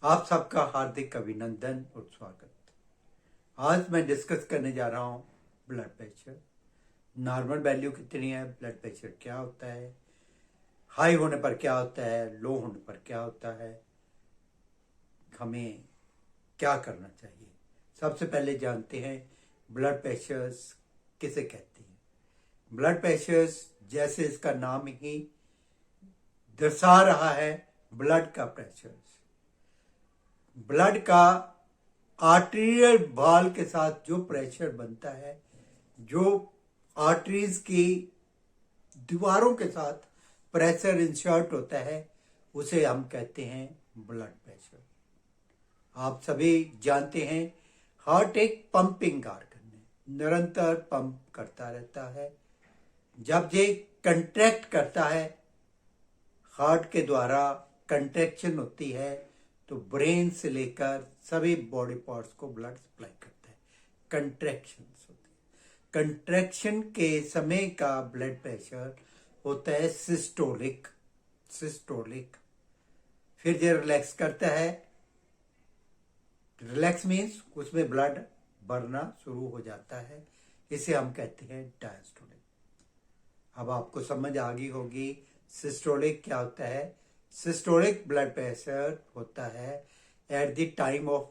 आप सबका हार्दिक अभिनंदन और स्वागत। आज मैं डिस्कस करने जा रहा हूँ ब्लड प्रेशर। नॉर्मल वैल्यू कितनी है, ब्लड प्रेशर क्या होता है, हाई होने पर क्या होता है, लो होने पर क्या होता है, हमें क्या करना चाहिए। सबसे पहले जानते हैं ब्लड प्रेशर किसे कहते हैं। ब्लड प्रेशर जैसे इसका नाम ही दर्शा रहा है, ब्लड का प्रेशर, ब्लड का आर्टेरियल वॉल के साथ जो प्रेशर बनता है, जो आर्टरीज की दीवारों के साथ प्रेशर इंसर्ट होता है, उसे हम कहते हैं ब्लड प्रेशर। आप सभी जानते हैं हार्ट एक पंपिंग ऑर्गन है, निरंतर पंप करता रहता है। जब ये कंट्रैक्ट करता है, हार्ट के द्वारा कंट्रैक्शन होती है, तो ब्रेन से लेकर सभी बॉडी पार्ट्स को ब्लड सप्लाई करता है। कंट्रैक्शंस होती है। कंट्रैक्शन के समय का ब्लड प्रेशर होता है सिस्टोलिक। फिर जो रिलैक्स करता है, रिलैक्स मीन्स उसमें ब्लड बढ़ना शुरू हो जाता है, इसे हम कहते हैं डायस्टोलिक। अब आपको समझ आ गई होगी सिस्टोलिक क्या होता है। सिस्टोलिक ब्लड प्रेशर होता है at the time of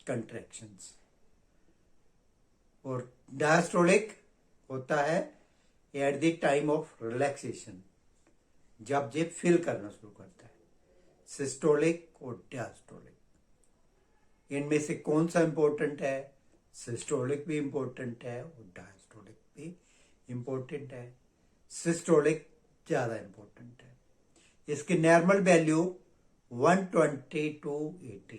contractions, और डायस्टोलिक होता है at the time of relaxation, जब ये फील करना शुरू करता है। सिस्टोलिक और डायस्टोलिक, इनमें से कौन सा इंपॉर्टेंट है? सिस्टोलिक भी इंपॉर्टेंट है और डायस्टोलिक भी इंपॉर्टेंट है। सिस्टोलिक ज्यादा इंपॉर्टेंट है। इसकी नॉर्मल वैल्यू 120 to 80।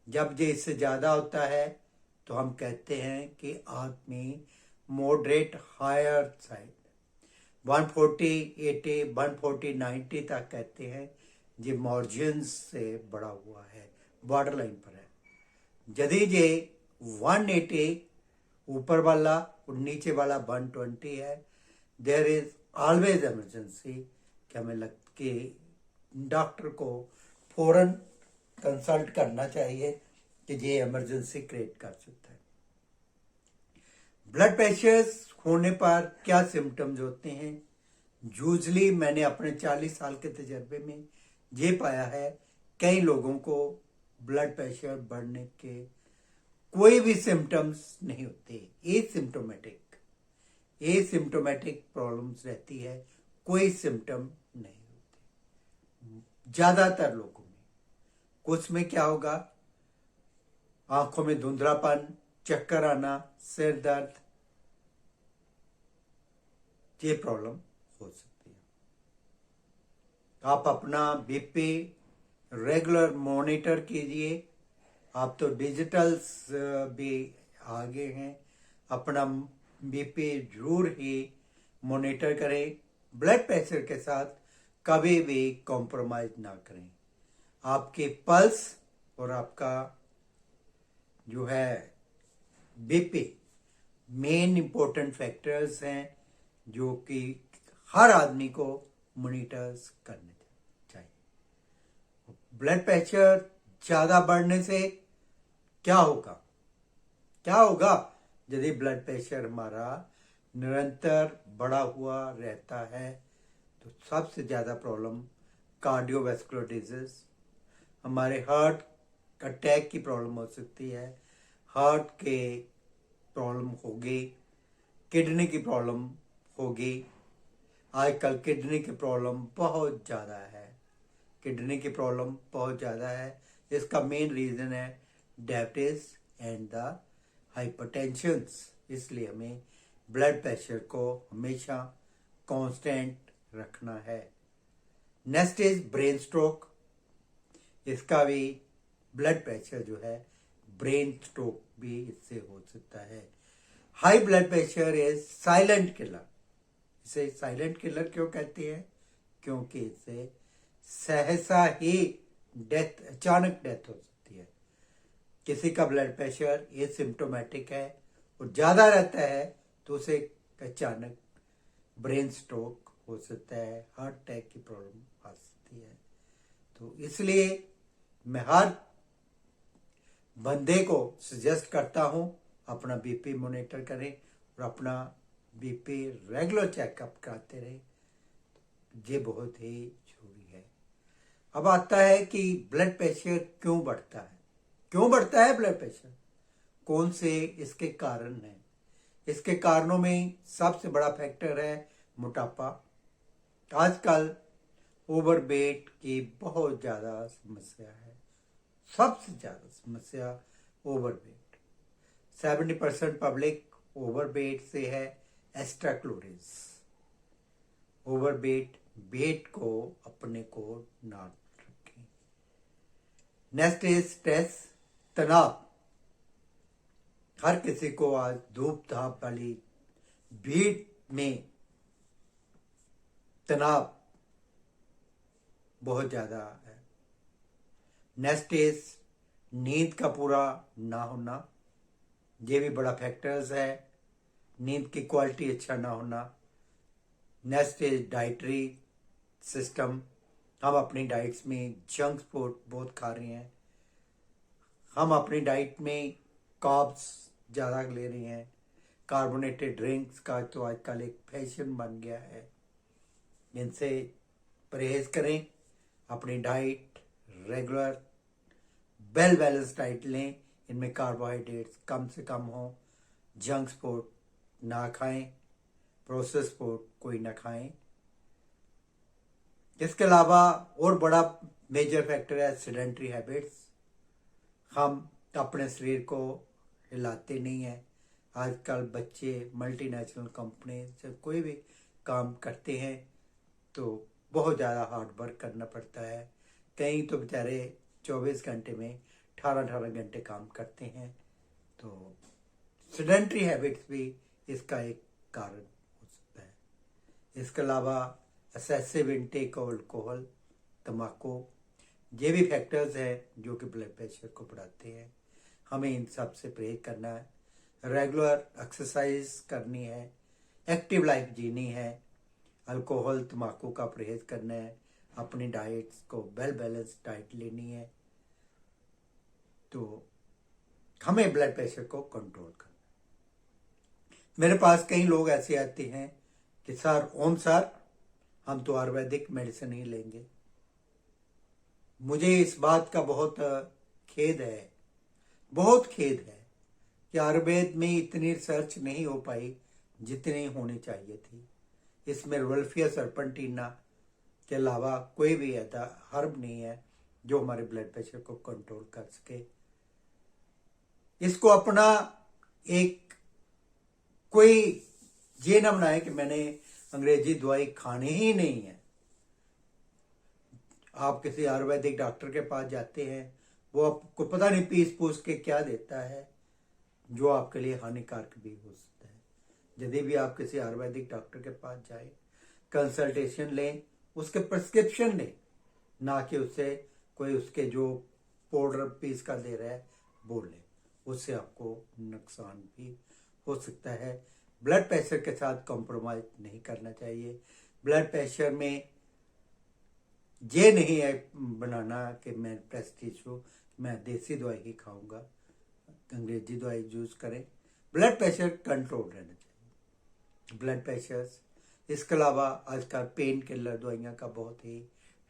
जब ये इससे ज्यादा होता है तो हम कहते हैं कि आदमी मॉडरेट हायर साइड, 140, 80, 140, 90 तक कहते हैं ये मार्जिन से बड़ा हुआ है, बॉर्डर लाइन पर है। यदि ये 180 ऊपर वाला और नीचे वाला 120 है, देयर इज ऑलवेज इमरजेंसी कि हमें कि डॉक्टर को फौरन कंसल्ट करना चाहिए कि ये इमरजेंसी क्रिएट कर सकता है। ब्लड प्रेशर होने पर क्या सिम्टम्स होते हैं? यूजली मैंने अपने 40 साल के तजर्बे में ये पाया है, कई लोगों को ब्लड प्रेशर बढ़ने के कोई भी सिम्टम्स नहीं होते। एसिम्टोमेटिक प्रॉब्लम्स रहती है, कोई सिम्टम नहीं होते ज्यादातर लोगों में। कुछ में क्या होगा, आंखों में धुंधलापन, चक्कर आना, सिर दर्द, ये प्रॉब्लम हो सकती है। आप अपना बीपी रेगुलर मॉनिटर कीजिए। आप तो डिजिटल भी आगे हैं, अपना बीपी जरूर ही मॉनिटर करें। ब्लड प्रेशर के साथ कभी भी कॉम्प्रोमाइज ना करें। आपके पल्स और आपका जो है बीपी मेन इंपॉर्टेंट फैक्टर्स हैं जो कि हर आदमी को मॉनिटर्स करने चाहिए। ब्लड प्रेशर ज्यादा बढ़ने से क्या होगा यदि ब्लड प्रेशर हमारा निरंतर बढ़ा हुआ रहता है, तो सबसे ज्यादा प्रॉब्लम कार्डियोवैस्कुलर डिजीज, हमारे हार्ट अटैक की प्रॉब्लम हो सकती है, हार्ट के प्रॉब्लम होगी, किडनी की प्रॉब्लम होगी। आजकल किडनी की प्रॉब्लम बहुत ज़्यादा है। इसका मेन रीज़न है डायबिटीज एंड द हाइपरटेंशन। इसलिए हमें ब्लड प्रेशर को हमेशा कांस्टेंट रखना है। Next is brain stroke. इसका भी ब्लड प्रेशर जो है, ब्रेन स्ट्रोक भी इससे हो सकता है। High blood pressure is silent killer. इसे साइलेंट किलर क्यों कहते हैं? क्योंकि इससे सहसा ही अचानक डेथ हो सकती है। किसी का ब्लड प्रेशर एसिम्प्टोमेटिक है और ज्यादा रहता है तो उसे अचानक ब्रेन स्ट्रोक हो सकता है, हार्ट अटैक की प्रॉब्लम आ सकती है। तो इसलिए मैं हर बंदे को सजेस्ट करता हूं अपना बीपी मॉनिटर करें और अपना बीपी रेगुलर चेकअप कराते रहे। ये बहुत ही जरूरी है। अब आता है कि ब्लड प्रेशर क्यों बढ़ता है। क्यों बढ़ता है ब्लड प्रेशर, कौन से इसके कारण हैं। इसके कारणों में सबसे बड़ा फैक्टर है मोटापा। आजकल ओवरवेट की बहुत ज़्यादा समस्या है। सबसे ज़्यादा समस्या ओवरवेट। 70% पब्लिक ओवरवेट से है। Extra calories. ओवरवेट वेट को अपने को ना रखें। नेक्स्ट इज स्ट्रेस, तनाव। हर किसी को आज धूप धाप वाली भीड़ में तनाव बहुत ज्यादा है। नेक्स्ट इज नींद का पूरा ना होना। ये भी बड़ा फैक्टर्स है। नींद की क्वालिटी अच्छा ना होना। Next is dietary system. हम अपनी डाइट्स में जंक फूड बहुत खा रहे हैं। हम अपनी डाइट में कार्ब्स ज़्यादा ले रहे हैं। कार्बोनेटेड ड्रिंक्स का तो आजकल एक फैशन बन गया है। इनसे परहेज करें। अपनी diet regular well balance diet लें। इनमें कार्बोहाइड्रेट्स कम से कम हो। जंक फूड ना खाएं। प्रोसेस फूड कोई ना खाएं। इसके अलावा और बड़ा मेजर फैक्टर है सेडेंटरी हैबिट्स। हम अपने शरीर को हिलाते नहीं हैं। आजकल बच्चे मल्टीनेशनल कंपनी से कोई भी काम करते हैं तो बहुत ज़्यादा हार्ड वर्क करना पड़ता है। कई तो बेचारे 24 घंटे में 18-18 घंटे काम करते हैं। तो सेडेंटरी हैबिट्स भी इसका एक कारण हो सकता है। इसके अलावा एक्सेसिव इनटेक ऑफ अल्कोहल, तम्बाकू, ये भी फैक्टर्स हैं जो कि ब्लड प्रेशर को बढ़ाते हैं। हमें इन सब से परहेज करना है। रेगुलर एक्सरसाइज करनी है। एक्टिव लाइफ जीनी है। अल्कोहल तम्बाकू का परहेज करना है। अपनी डाइट्स को वेल बैलेंस डाइट लेनी है। तो हमें ब्लड प्रेशर को कंट्रोल करना है। मेरे पास कई लोग ऐसे आते हैं कि सर ओम सर हम तो आयुर्वेदिक मेडिसिन ही लेंगे। मुझे इस बात का बहुत खेद है, बहुत खेद है कि आयुर्वेद में इतनी रिसर्च नहीं हो पाई जितनी होनी चाहिए थी। इसमें रुल्फिया सर्पेंटिना के अलावा कोई भी ऐसा हर्ब नहीं है जो हमारे ब्लड प्रेशर को कंट्रोल कर सके। इसको अपना एक कोई ये ना बनाए कि मैंने अंग्रेजी दवाई खानी ही नहीं है। आप किसी आयुर्वेदिक डॉक्टर के पास जाते हैं, वो आपको पता नहीं पीस पूस के क्या देता है जो आपके लिए हानिकारक भी हो सकता है। यदि भी आप किसी आयुर्वेदिक डॉक्टर के पास जाए, कंसल्टेशन लें, उसके प्रिस्क्रिप्शन लें, ना कि उससे कोई उसके जो पाउडर पीस का दे रहा है वो लें। उससे आपको नुकसान भी हो सकता है। ब्लड प्रेशर के साथ कॉम्प्रोमाइज नहीं करना चाहिए। ब्लड प्रेशर में ये नहीं है बनाना कि मैं प्रेस्टीज हूँ, मैं देसी दवाई ही खाऊंगा, अंग्रेजी दवाई यूज करें। ब्लड प्रेशर कंट्रोल रहना चाहिए। ब्लड प्रेशर, इसके अलावा आजकल पेन किलर दवाइयाँ का बहुत ही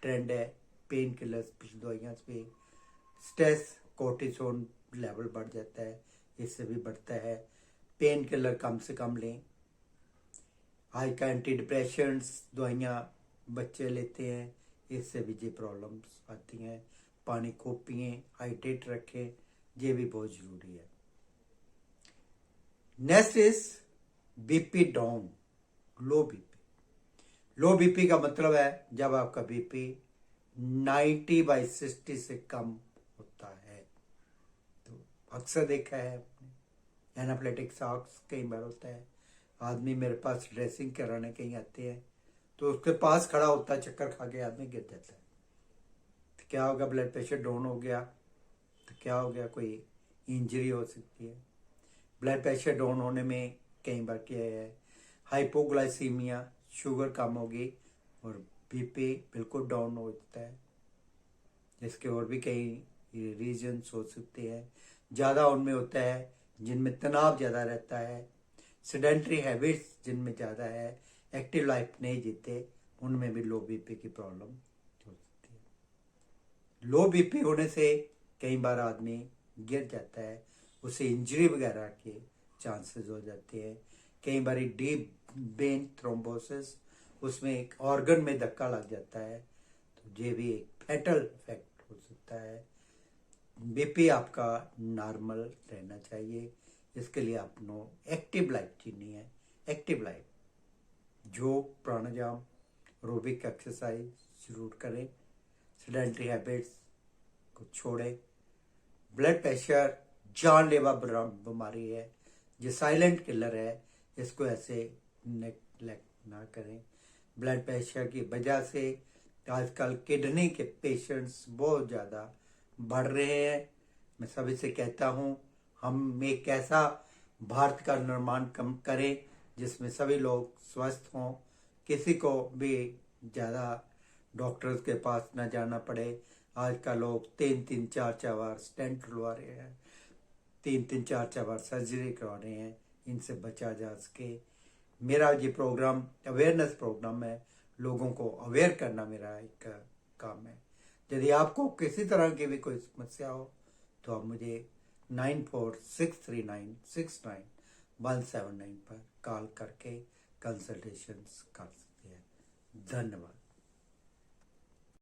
ट्रेंड है। पेन किलर दवाइयाँ से स्ट्रेस कोर्टिसोन लेवल बढ़ जाता है, इससे भी बढ़ता है। पेन किलर कम से कम लें। आजकल एंटी डिप्रेशंस दवाइयाँ बच्चे लेते हैं, इससे भी ये प्रॉब्लम्स आती हैं। पानी खूब पिए, हाइड्रेट रखें, ये भी बहुत ज़रूरी है। Next is BP down, low BP. Low BP का मतलब है जब आपका बीपी 90/60 से कम होता है। तो अक्सर देखा है आपने एनाफ्लेटिक शॉक्स कई बार होता है। आदमी मेरे पास ड्रेसिंग कराने कहीं आते हैं तो उसके पास खड़ा होता है, चक्कर खा के आदमी गिर जाता है। तो क्या होगा, ब्लड प्रेशर डाउन हो गया तो क्या हो गया, कोई इंजरी हो सकती है। ब्लड प्रेशर डाउन होने में कई बार क्या है, हाइपोग्लाइसीमिया, शुगर कम होगी और बीपी बिल्कुल डाउन हो जाता है। इसके और भी कई रीजन्स हो सकते हैं। ज़्यादा उनमें होता है जिनमें तनाव ज़्यादा रहता है, सेडेंट्री हैबिट्स जिनमें ज़्यादा है, एक्टिव लाइफ नहीं जीते, उनमें भी लो बीपी की प्रॉब्लम हो सकती है। लो बीपी होने से कई बार आदमी गिर जाता है, उसे इंजरी वगैरह के चांसेस हो जाते हैं। कई बार डीप वेन थ्रोम्बोसिस, उसमें एक ऑर्गन में धक्का लग जाता है, तो ये भी एक फैटल इफेक्ट हो सकता है। बीपी आपका नॉर्मल रहना चाहिए, इसके लिए आपको एक्टिव लाइफ जीनी है। एक्टिव लाइफ, योग, प्राणायाम, एरोबिक एक्सरसाइज जरूर करें, सेडेंट्री हैबिट्स को छोड़ें। ब्लड प्रेशर जानलेवा बीमारी है, जो साइलेंट किलर है, इसको ऐसे नेगलेक्ट ना करें। ब्लड प्रेशर की वजह से आजकल किडनी के पेशेंट्स बहुत ज़्यादा बढ़ रहे हैं। मैं सभी से कहता हूँ, हम एक ऐसा भारत का निर्माण करें जिसमें सभी लोग स्वस्थ हों, किसी को भी ज़्यादा डॉक्टर्स के पास ना जाना पड़े। आज का लोग 3-3, 4-4 बार स्टेंट लगा रहे हैं, 3-3, 4-4 बार सर्जरी करवा रहे हैं, इनसे बचा जा सके। मेरा ये प्रोग्राम अवेयरनेस प्रोग्राम है, लोगों को अवेयर करना मेरा एक काम है। यदि आपको किसी तरह की भी कोई समस्या हो तो आप मुझे 9463969179 पर कॉल करके कंसल्टेशंस कर सकते हैं। धन्यवाद।